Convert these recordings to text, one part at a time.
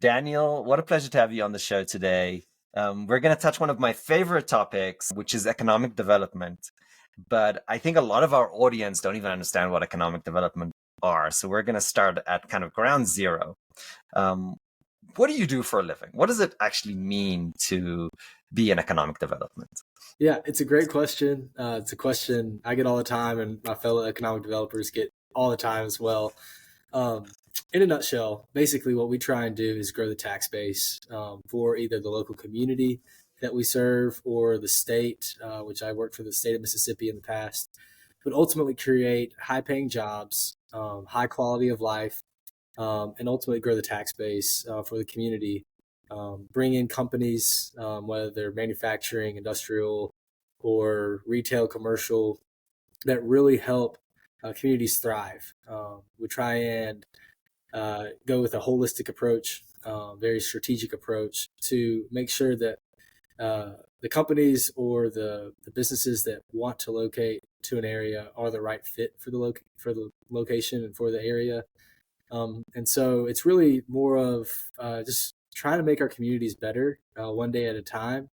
Daniel, what a pleasure to have you on the show today. We're going to touch one of my favorite topics, which is economic development. But I think a lot of our audience don't even understand what economic development are. So we're going to start at kind of ground zero. Um, what do you do for a living? What does it actually mean to be in economic development? Yeah, it's a great question. It's a question I get all the time, and my fellow economic developers get all the time as well. Um, in a nutshell, basically what we try and do is grow the tax base for either the local community that we serve or the state, which I worked for the state of Mississippi in the past, but ultimately create high paying jobs, high quality of life, and ultimately grow the tax base for the community. Bring in companies, whether they're manufacturing, industrial, or retail, commercial, that really help communities thrive. We try and go with a holistic approach, very strategic approach to make sure that the companies or the businesses that want to locate to an area are the right fit for for the location and for the area. And so it's really more of just trying to make our communities better one day at a time.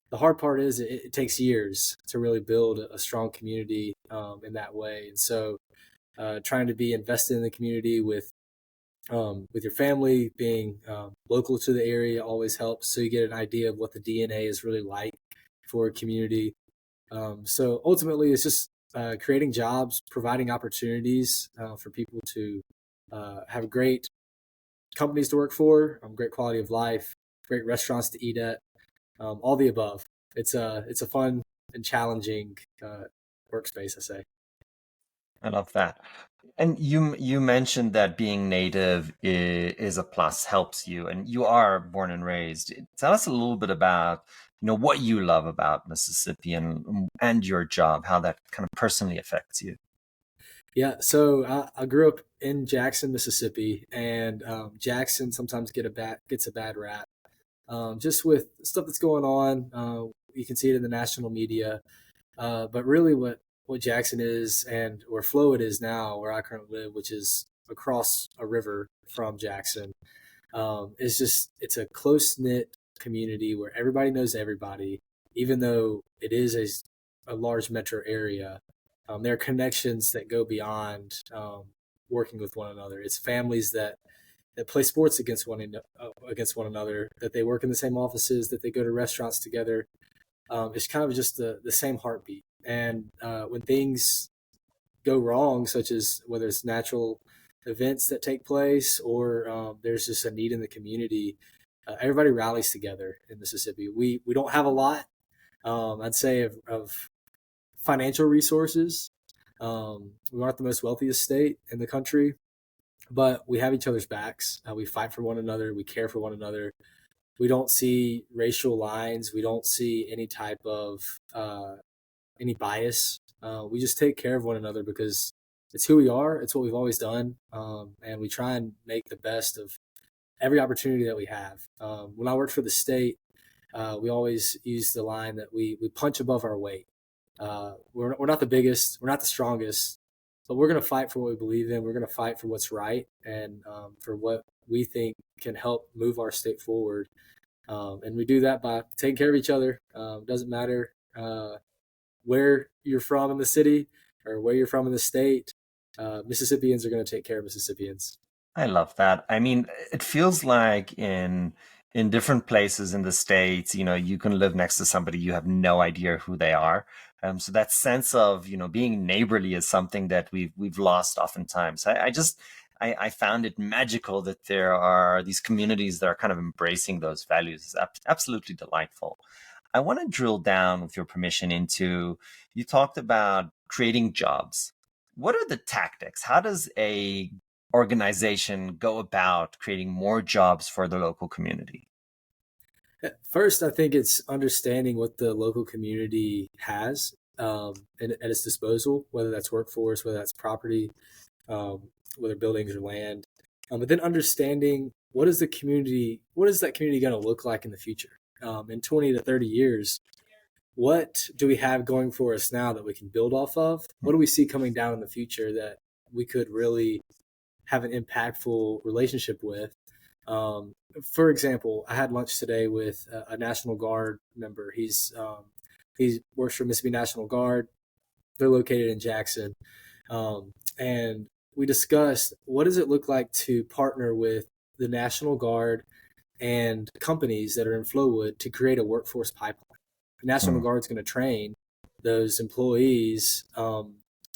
The hard part is it takes years to really build a strong community in that way. And so trying to be invested in the community with your family, being local to the area always helps. So you get an idea of what the DNA is really like for a community. So ultimately, it's just creating jobs, providing opportunities for people to have great companies to work for, great quality of life, great restaurants to eat at, all the above. It's a fun and challenging workspace, I say. I love that. And you mentioned that being native is a plus, helps you, and you are born and raised. Tell us a little bit about, what you love about Mississippi and your job, how that kind of personally affects you. Yeah, so I grew up in Jackson, Mississippi, and Jackson sometimes gets a bad rap, just with stuff that's going on. You can see it in the national media, but really, what Jackson is and where Flowood is now, where I currently live, which is across a river from Jackson, is just it's a close knit community where everybody knows everybody, even though it is a large metro area. There are connections that go beyond working with one another. It's families that play sports against one another, that they work in the same offices, that they go to restaurants together. It's kind of just the same heartbeat. And when things go wrong, such as whether it's natural events that take place or there's just a need in the community, everybody rallies together in Mississippi. We don't have a lot, I'd say, of financial resources. We aren't the most wealthiest state in the country, but we have each other's backs. We fight for one another. We care for one another. We don't see racial lines. We don't see any type of any bias. We just take care of one another because it's who we are. It's what we've always done, and we try and make the best of every opportunity that we have. When I worked for the state, we always use the line that we punch above our weight. We're not the biggest, we're not the strongest, but we're going to fight for what we believe in. We're going to fight for what's right and for what we think can help move our state forward. And we do that by taking care of each other. Doesn't matter where you're from in the city or where you're from in the state. Mississippians are going to take care of Mississippians. I love that. I mean, it feels like in different places in the States, you can live next to somebody, you have no idea who they are. So that sense of, being neighborly is something that we've lost oftentimes. I found it magical that there are these communities that are kind of embracing those values. It's absolutely delightful. I want to drill down, with your permission, into, you talked about creating jobs. What are the tactics? How does a organization go about creating more jobs for the local community? At first, I think it's understanding what the local community has at its disposal, whether that's workforce, whether that's property, whether buildings or land. But then understanding what is that community going to look like in the future? In 20 to 30 years, what do we have going for us now that we can build off of? What do we see coming down in the future that we could really have an impactful relationship with? Um, for example, I had lunch today with a National Guard member. He works for Mississippi National Guard. They're located in Jackson, and we discussed what does it look like to partner with the National Guard and companies that are in Flowwood to create a workforce pipeline. The National Mm. Guard is going to train those employees,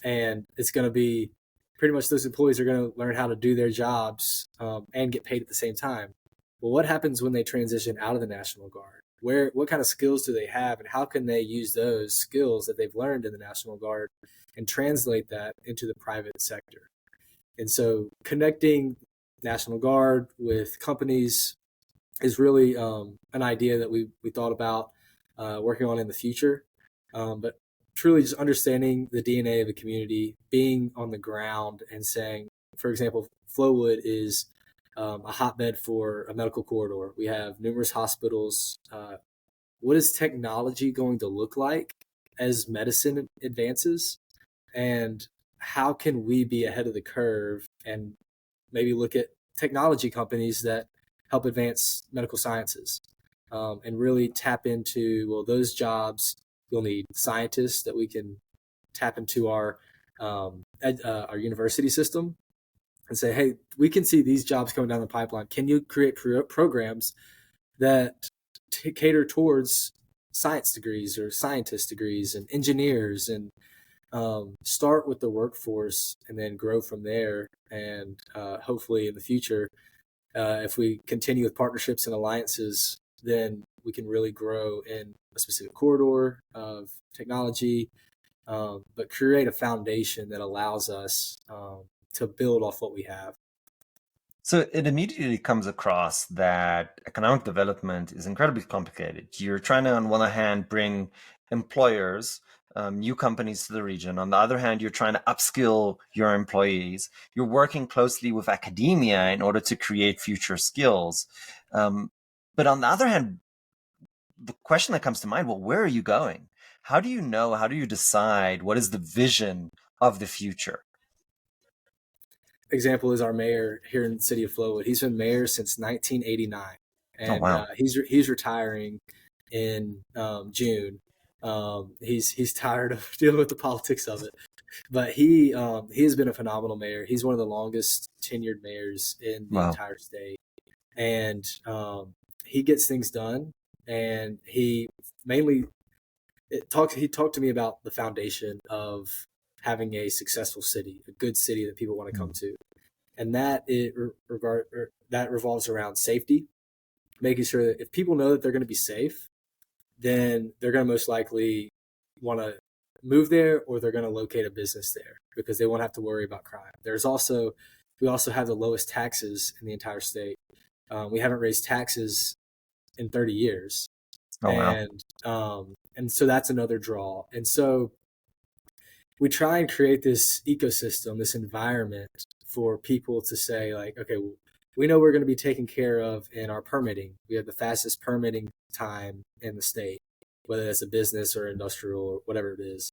and it's going to be pretty much those employees are going to learn how to do their jobs and get paid at the same time. Well, what happens when they transition out of the National Guard? What kind of skills do they have, and how can they use those skills that they've learned in the National Guard and translate that into the private sector? And so, connecting National Guard with companies is really an idea that we thought about working on in the future. But truly, just understanding the DNA of a community, being on the ground, and saying, for example, Flowwood is a hotbed for a medical corridor. We have numerous hospitals. What is technology going to look like as medicine advances? And how can we be ahead of the curve and maybe look at technology companies that help advance medical sciences and really tap into, well, those jobs, you'll need scientists that we can tap into our university system and say, hey, we can see these jobs coming down the pipeline. Can you create programs that cater towards science degrees or scientist degrees and engineers, and start with the workforce and then grow from there. And hopefully in the future, if we continue with partnerships and alliances, then we can really grow in a specific corridor of technology, but create a foundation that allows us to build off what we have. So it immediately comes across that economic development is incredibly complicated. You're trying to, on one hand, bring employers, new companies to the region. On the other hand, you're trying to upskill your employees. You're working closely with academia in order to create future skills. Um, but on the other hand, the question that comes to mind, well, where are you going? How do you know? How do you decide what is the vision of the future? Example is our mayor here in the city of Flowwood. He's been mayor since 1989, Oh, and wow. he's retiring in June. He's tired of dealing with the politics of it, but he has been a phenomenal mayor. He's one of the longest tenured mayors in the Wow. entire state, and he gets things done. And he mainly he talked to me about the foundation of having a successful city, a good city that people want to come Mm. to, and that revolves around safety, making sure that if people know that they're going to be safe, then they're going to most likely want to move there, or they're going to locate a business there because they won't have to worry about crime. We also have the lowest taxes in the entire state. We haven't raised taxes in 30 years, Oh, wow. and so that's another draw. And so we try and create this ecosystem, this environment for people to say, like, okay, well, we know we're going to be taken care of in our permitting. We have the fastest permitting time in the state, whether it's a business or industrial or whatever it is.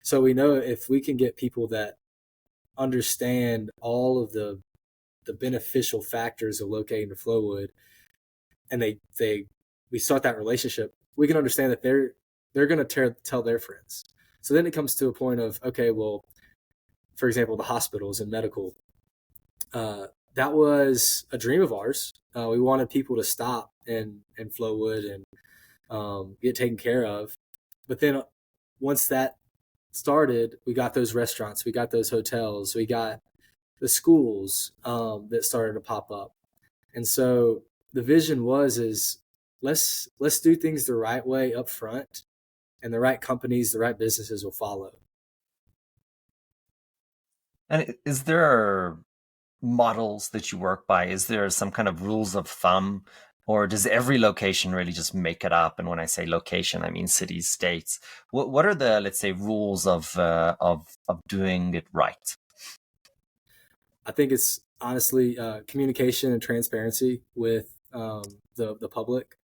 So we know if we can get people that understand all of the beneficial factors of locating to Flowwood, and they we start that relationship, we can understand that they're going to tell their friends. So then it comes to a point of, okay, well, for example, the hospitals and medical, uh, that was a dream of ours. We wanted people to stop in Flowwood and get taken care of. But then once that started, we got those restaurants, we got those hotels, we got the schools that started to pop up. And so the vision was is let's do things the right way up front, and the right companies, the right businesses will follow. And is there models that you work by? Is there some kind of rules of thumb, or does every location really just make it up? And when I say location, I mean cities, states. What are the, let's say, rules of doing it right? I think it's honestly communication and transparency with the public,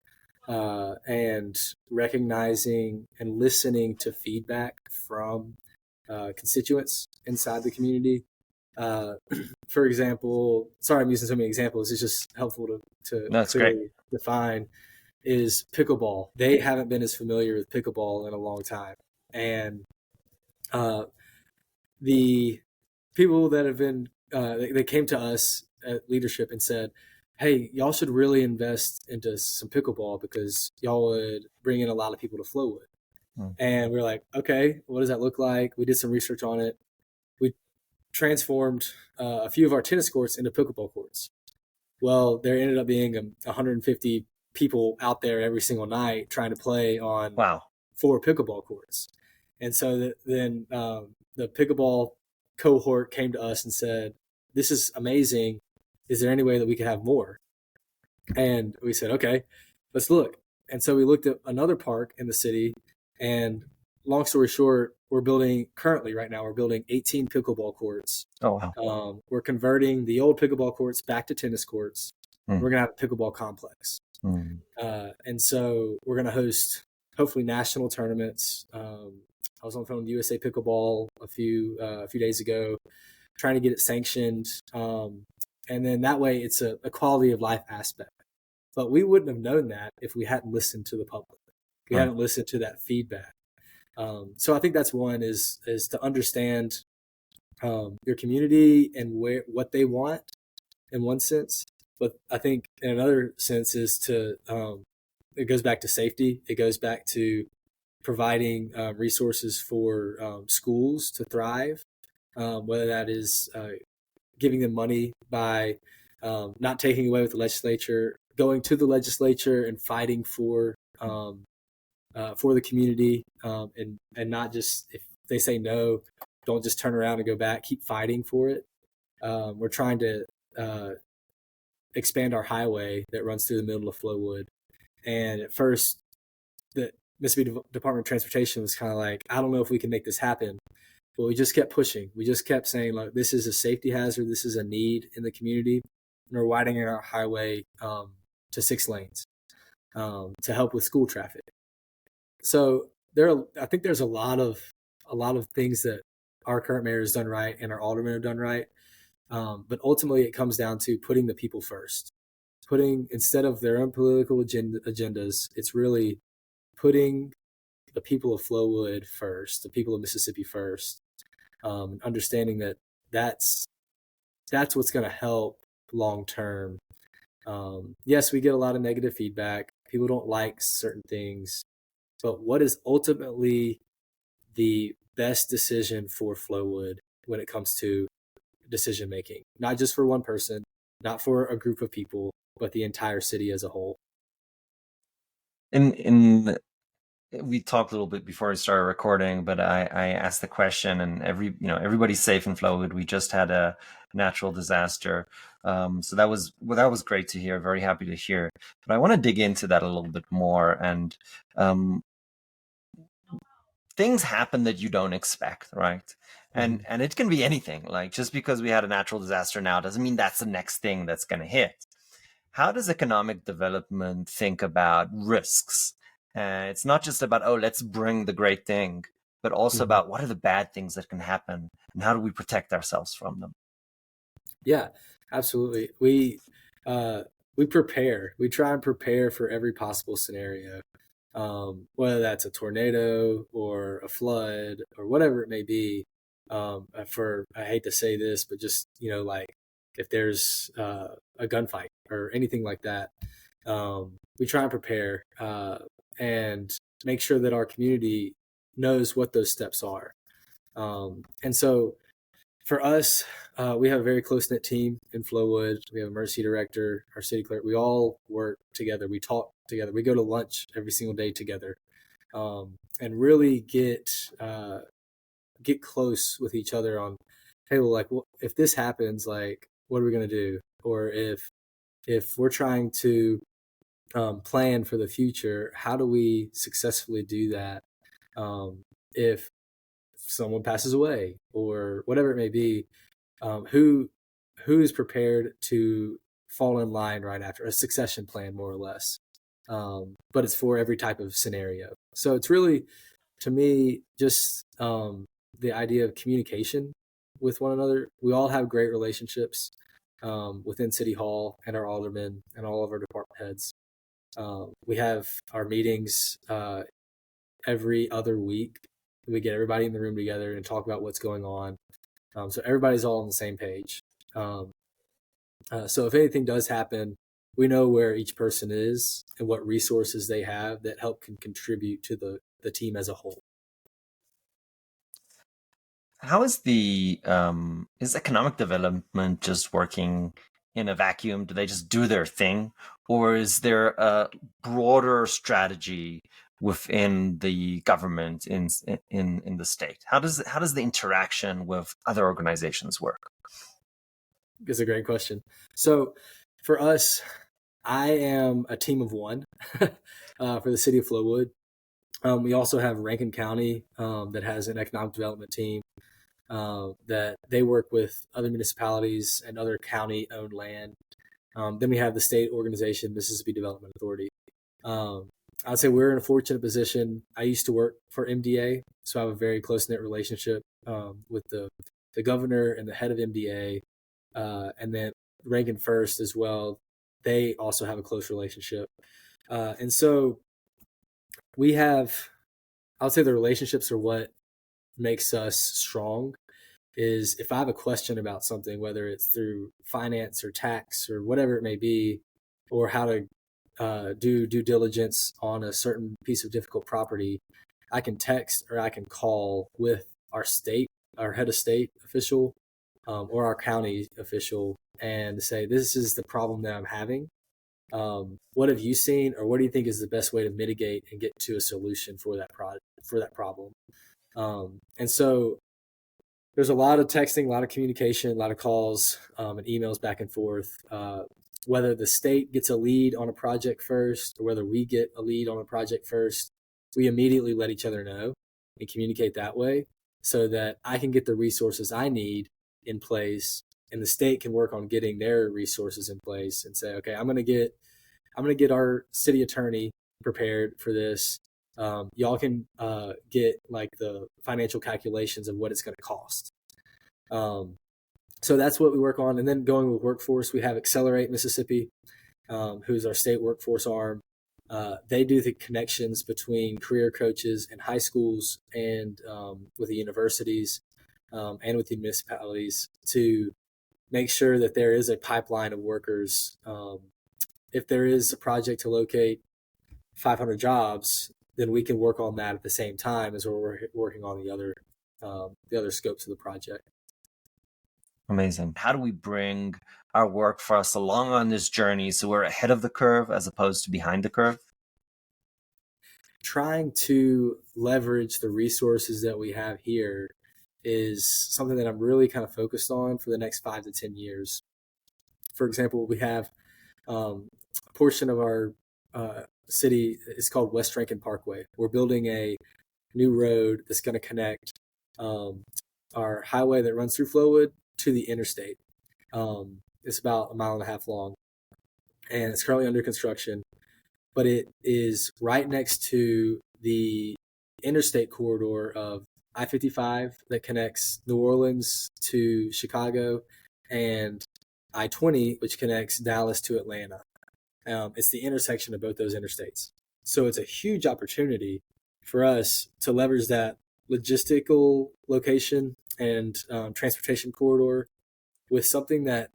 and recognizing and listening to feedback from constituents inside the community. Uh, for example, sorry, I'm using so many examples. It's just helpful to No, it's great. clearly define is pickleball. They haven't been as familiar with pickleball in a long time. And uh, the people that have been, they came to us at leadership and said, hey, y'all should really invest into some pickleball because y'all would bring in a lot of people to Flowwood. Mm. And we are like, okay, what does that look like? We did some research on it. We transformed a few of our tennis courts into pickleball courts. Well, there ended up being 150 people out there every single night trying to play on Wow. 4 pickleball courts. And so then the pickleball cohort came to us and said, this is amazing. Is there any way that we could have more? And we said, okay, let's look. And so we looked at another park in the city. And long story short, we're building currently right now, we're building 18 pickleball courts. Oh, wow. We're converting the old pickleball courts back to tennis courts. Mm. We're going to have a pickleball complex. Mm. And so we're going to host hopefully national tournaments. I was on the phone with USA Pickleball a few days ago, trying to get it sanctioned. And then that way it's a quality of life aspect. But we wouldn't have known that if we hadn't listened to the public. We Mm. hadn't listened to that feedback. So I think that's one is to understand your community and what they want in one sense. But I think in another sense is to it goes back to safety. It goes back to providing resources for schools to thrive, whether that is giving them money by not taking away with the legislature, going to the legislature and fighting for the community, and not just if they say no, don't just turn around and go back. Keep fighting for it. We're trying to expand our highway that runs through the middle of Flowwood, and at first, the Mississippi Department of Transportation was kind of like, I don't know if we can make this happen. But we just kept pushing. We just kept saying, like, this is a safety hazard. This is a need in the community. And we're widening our highway to 6 lanes to help with school traffic. So I think there's a lot of things that our current mayor has done right and our aldermen have done right. But ultimately, it comes down to putting the people first. Instead of their own political agendas, it's really putting the people of Flowwood first, the people of Mississippi first, understanding that that's what's going to help long term. Yes, we get a lot of negative feedback. People don't like certain things, but what is ultimately the best decision for Flowwood when it comes to decision making? Not just for one person, not for a group of people, but the entire city as a whole. In we talked a little bit before we started recording, but I asked the question, and everybody's safe in Flowwood. We just had a natural disaster, so that was great to hear. Very happy to hear. But I want to dig into that a little bit more, and things happen that you don't expect, right? And it can be anything. Like, just because we had a natural disaster now doesn't mean that's the next thing that's going to hit. How does economic development think about risks? It's not just about, oh, let's bring the great thing, but also Mm-hmm. about what are the bad things that can happen and how do we protect ourselves from them? Yeah, absolutely. We prepare. We try and prepare for every possible scenario, whether that's a tornado or a flood or whatever it may be. I hate to say this, but just like if there's a gunfight or anything like that, we try and prepare and make sure that our community knows what those steps are. And so for us, we have a very close knit team in Flowwood. We have an emergency director, our city clerk. We all work together. We talk together. We go to lunch every single day together, and really get close with each other on, hey, well, like, if this happens, like, what are we gonna do? Or if we're trying to plan for the future, how do we successfully do that? If someone passes away or whatever it may be, who is prepared to fall in line right after a succession plan, more or less. But it's for every type of scenario. So it's really, to me, just the idea of communication with one another. We all have great relationships within City Hall and our aldermen and all of our department heads. We have our meetings every other week. We get everybody in the room together and talk about what's going on. So everybody's all on the same page. Um, so if anything does happen, we know where each person is and what resources they have that help can contribute to the team as a whole. How is the is economic development just working in a vacuum? Do they just do their thing, or is there a broader strategy within the government in the state? How does the interaction with other organizations work? It's a great question. So for us, I am a team of one for the city of Flowood. We also have Rankin County that has an economic development team that they work with other municipalities and other county-owned land. Then we have the state organization, Mississippi Development Authority. I'd say we're in a fortunate position. I used to work for MDA, so I have a very close-knit relationship with the governor and the head of MDA, and then Rankin First as well. They also have a close relationship. And so we have, I would say the relationships are what makes us strong. Is if I have a question about something, whether it's through finance or tax or whatever it may be, or how to do due diligence on a certain piece of difficult property, I can text or I can call with our head of state official, or our county official, and say, this is the problem that I'm having. What have you seen, or what do you think is the best way to mitigate and get to a solution for that problem? And so there's a lot of texting, a lot of communication, a lot of calls, and emails back and forth. Whether the state gets a lead on a project first or whether we get a lead on a project first, we immediately let each other know and communicate that way so that I can get the resources I need in place and the state can work on getting their resources in place and say, okay, I'm going to get our city attorney prepared for this. Y'all can get like the financial calculations of what it's going to cost. So that's what we work on. And then going with workforce, we have Accelerate Mississippi, who's our state workforce arm. They do the connections between career coaches and high schools and with the universities and with the municipalities to make sure that there is a pipeline of workers. If there is a project to locate 500 jobs, then we can work on that at the same time as we're working on the other scopes of the project. Amazing. How do we bring our workforce along on this journey so we're ahead of the curve as opposed to behind the curve? Trying to leverage the resources that we have here is something that I'm really kind of focused on for the next 5 to 10 years. For example, we have a portion of our city is called West Rankin Parkway. We're building a new road that's going to connect our highway that runs through Flowood to the interstate. It's about 1.5 miles long, and it's currently under construction. But it is right next to the interstate corridor of I-55 that connects New Orleans to Chicago, and I-20, which connects Dallas to Atlanta. It's the intersection of both those interstates. So it's a huge opportunity for us to leverage that logistical location and transportation corridor with something that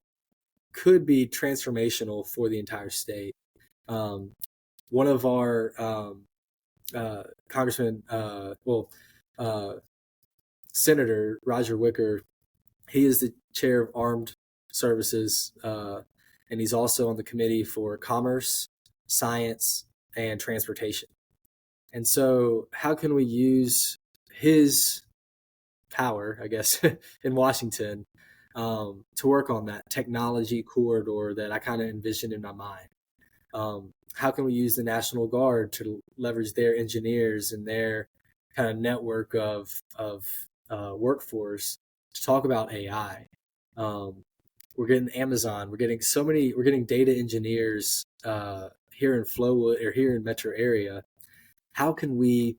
could be transformational for the entire state. One of our congressman, Senator Roger Wicker, he is the chair of Armed Services, and he's also on the committee for Commerce, Science, and Transportation. And so how can we use his power, I guess, in Washington to work on that technology corridor that I kind of envisioned in my mind? How can we use the National Guard to leverage their engineers and their kind of network of workforce to talk about AI? We're getting Amazon. We're getting data engineers here in Flowood or here in metro area. How can we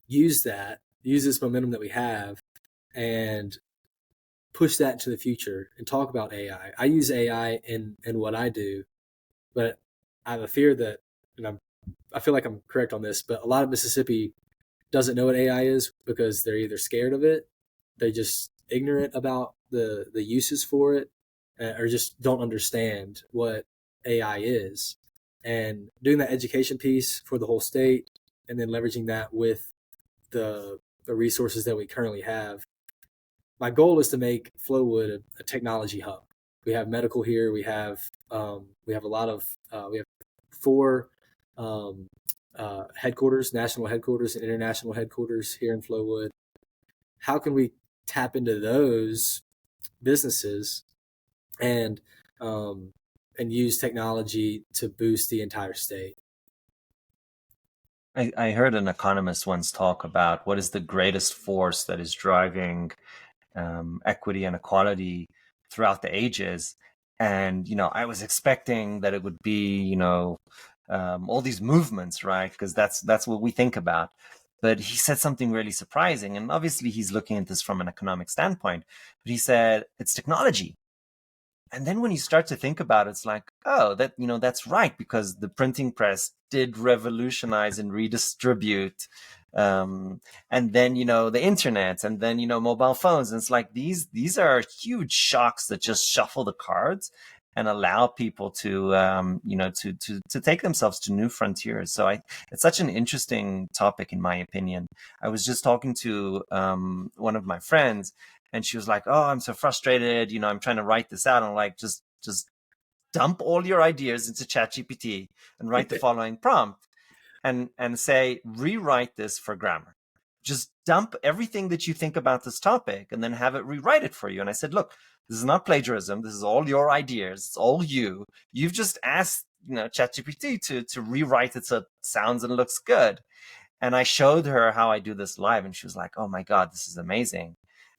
use this momentum that we have and push that into the future and talk about AI. I use AI in what I do, but I have a fear that, and I feel like I'm correct on this, but a lot of Mississippi doesn't know what AI is because they're either scared of it, they just ignorant about the uses for it, or just don't understand what AI is. And doing that education piece for the whole state, and then leveraging that with the resources that we currently have. My goal is to make Flowwood a technology hub. We have medical here. We have a lot of we have four um, headquarters, national headquarters and international headquarters here in Flowwood. How can we tap into those businesses and um, and use technology to boost the entire state? I heard an economist once talk about what is the greatest force that is driving equity and equality throughout the ages. And, I was expecting that it would be, all these movements, right? Because that's what we think about. But he said something really surprising. And obviously, he's looking at this from an economic standpoint. But he said it's technology. And then when you start to think about it, it's like, oh, that's right, because the printing press did revolutionize and redistribute. Um, and then, the internet, and then, mobile phones. And it's like these are huge shocks that just shuffle the cards and allow people to, to take themselves to new frontiers. So it's such an interesting topic, in my opinion. I was just talking to one of my friends, and she was like, "Oh, I'm so frustrated. I'm trying to write this out." I'm like, just dump all your ideas into ChatGPT and write the following prompt, and say, rewrite this for grammar. Just dump everything that you think about this topic and then have it rewrite it for you. And I said, look, this is not plagiarism. This is all your ideas. It's all you. You've just asked, ChatGPT to rewrite it so it sounds and looks good. And I showed her how I do this live, and she was like, "Oh my God, this is amazing."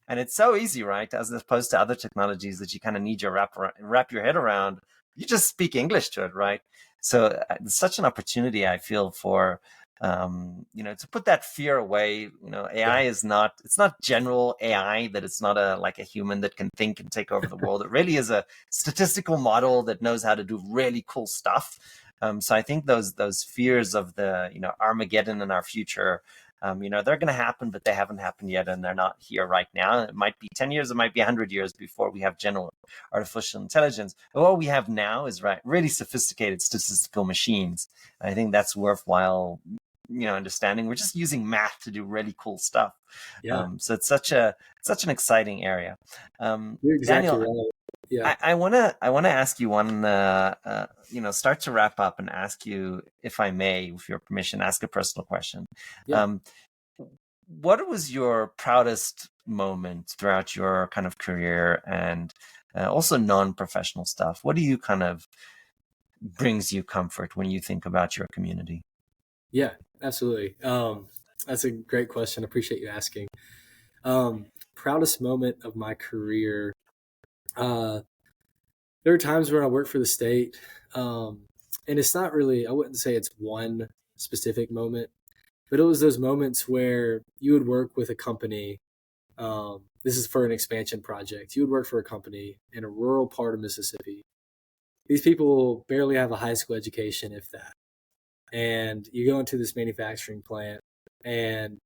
And it's so easy, right? As opposed to other technologies that you kind of need to wrap your head around. You just speak English to it, right? So it's such an opportunity, I feel, for to put that fear away. AI Yeah, is not, it's not general AI, that it's not like a human that can think and take over the world. It really is a statistical model that knows how to do really cool stuff. So I think those fears of the Armageddon in our future, they're going to happen, but they haven't happened yet, and they're not here right now. It might be 10 years, it might be 100 years before we have general artificial intelligence. But what we have now is really sophisticated statistical machines. I think that's worthwhile, understanding. We're just using math to do really cool stuff. yeah, So it's such an exciting area. you're exactly Daniel, right. Yeah, I wanna ask you one, start to wrap up and ask you, if I may, with your permission, ask a personal question. yeah. Um, what was your proudest moment throughout your kind of career, and also non-professional stuff? What do you kind of brings you comfort when you think about your community? Yeah, absolutely. That's a great question. I appreciate you asking. Proudest moment of my career. Uh, there are times when I work for the state, and it's not really. I wouldn't say it's one specific moment, but it was those moments where you would work with a company. This is for an expansion project. You would work for a company in a rural part of Mississippi. These people barely have a high school education, if that. And you go into this manufacturing plant, and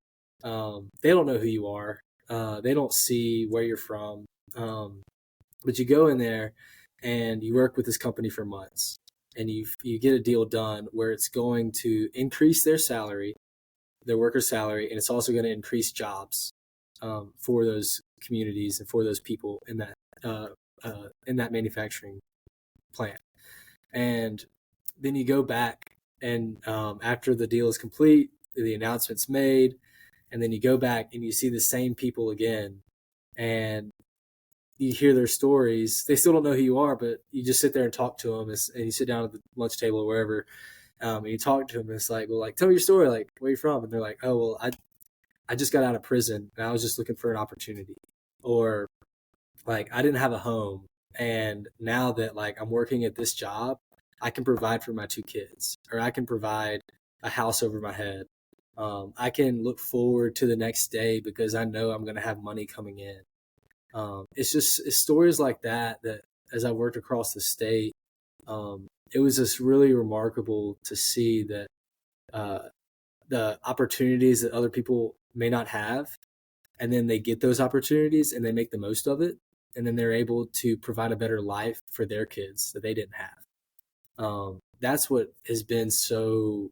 they don't know who you are. They don't see where you're from. But you go in there and you work with this company for months, and you get a deal done where it's going to increase their salary, their workers' salary, and it's also going to increase jobs for those communities and for those people uh, in that manufacturing plant. And then you go back, and after the deal is complete, the announcement's made, and then you go back and you see the same people again, and you hear their stories. They still don't know who you are, but you just sit there and talk to them, and you sit down at the lunch table or wherever, and you talk to them. And it's like, well, like, tell me your story. Like, where you from? And they're like, oh, well, I just got out of prison and I was just looking for an opportunity, or like, I didn't have a home, and now that like I'm working at this job, I can provide for my two kids, or I can provide a house over my head. I can look forward to the next day because I know I'm going to have money coming in. It's stories like that that as I worked across the state, it was just really remarkable to see that uh, the opportunities that other people may not have, and then they get those opportunities and they make the most of it, and then they're able to provide a better life for their kids that they didn't have. That's what has been so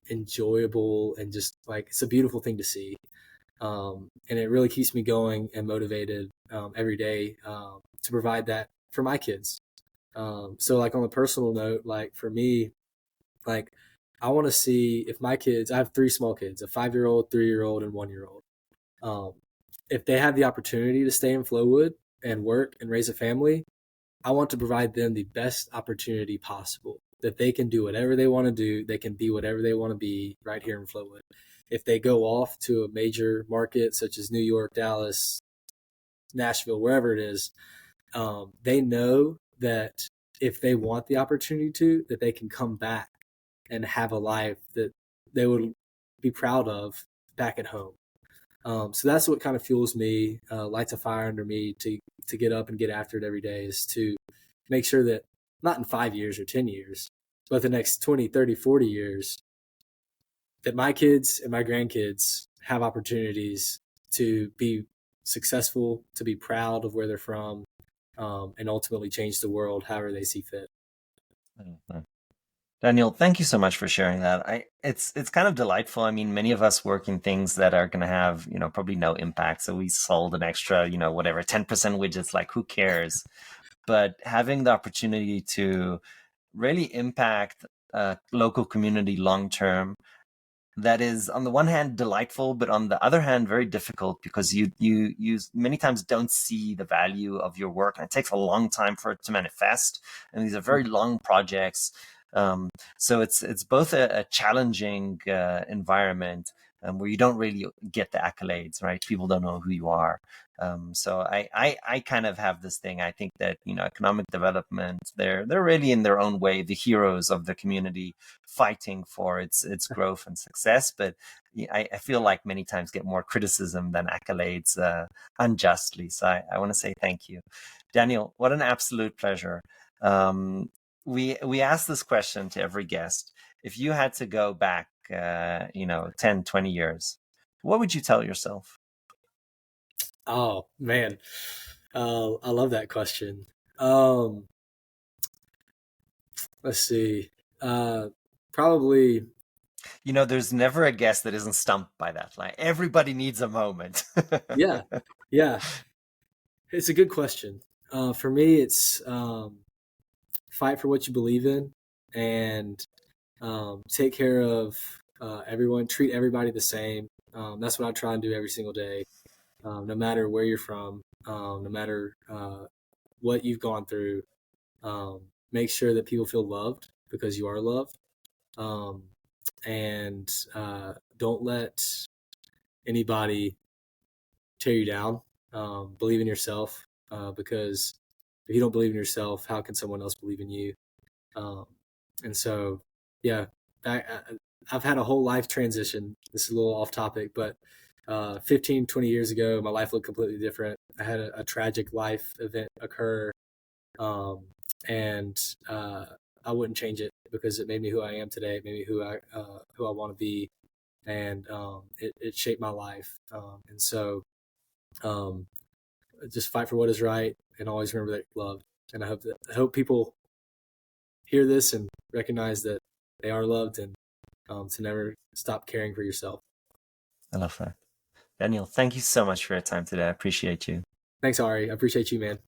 enjoyable, and just like it's a beautiful thing to see. And it really keeps me going and motivated every day to provide that for my kids. So like on a personal note, like for me, like I want to see if my kids, I have three small kids, a 5 year old, 3 year old, and 1 year old. Um, if they have the opportunity to stay in Flowood and work and raise a family, I want to provide them the best opportunity possible, that they can do whatever they want to do. They can be whatever they want to be right here in Flowood. If they go off to a major market such as New York, Dallas, Nashville, wherever it is, they know that if they want the opportunity to, that they can come back and have a life that they would be proud of back at home. So that's what kind of fuels me, lights a fire under me to get up and get after it every day, is to make sure that not in 5 years or 10 years, but the next 20, 30, 40 years, that my kids and my grandkids have opportunities to be successful, to be proud of where they're from, and ultimately change the world however they see fit. Mhm. Daniel, thank you so much for sharing that. It's kind of delightful. I mean, many of us work in things that are going to have, probably no impact. So we sold an extra, whatever, 10% widgets, like who cares? But having the opportunity to really impact a local community long term, that is on the one hand delightful, but on the other hand very difficult, because you many times don't see the value of your work, and it takes a long time for it to manifest. And these are very long projects, so it's both a challenging environment, where you don't really get the accolades, right? People don't know who you are. So I kind of have this thing. I think that economic development, they're really in their own way the heroes of the community, fighting for its growth and success. But I feel like many times get more criticism than accolades, unjustly. So I want to say thank you, Daniel. What an absolute pleasure. We ask this question to every guest. If you had to go back, 10, 20 years, what would you tell yourself? Oh man, I love that question. Um, let's see. Uh, Probably, There's never a guest that isn't stumped by that. Like everybody needs a moment. yeah, yeah. It's a good question. For me, it's fight for what you believe in, and take care of everyone. Treat everybody the same. That's what I try and do every single day, no matter where you're from, no matter what you've gone through. Make sure that people feel loved because you are loved, um, and don't let anybody tear you down. Believe in yourself, because if you don't believe in yourself, how can someone else believe in you? Um, and so, yeah, I've had a whole life transition. This is a little off topic, but 15, 20 years ago, my life looked completely different. I had a tragic life event occur, um, and I wouldn't change it because it made me who I am today. It made me who I want to be, and it shaped my life. And so, um, just fight for what is right, and always remember that you're loved. And I hope people hear this and recognize that they are loved, and to never stop caring for yourself. I love that. Daniel, thank you so much for your time today. I appreciate you. Thanks, Ari. I appreciate you, man.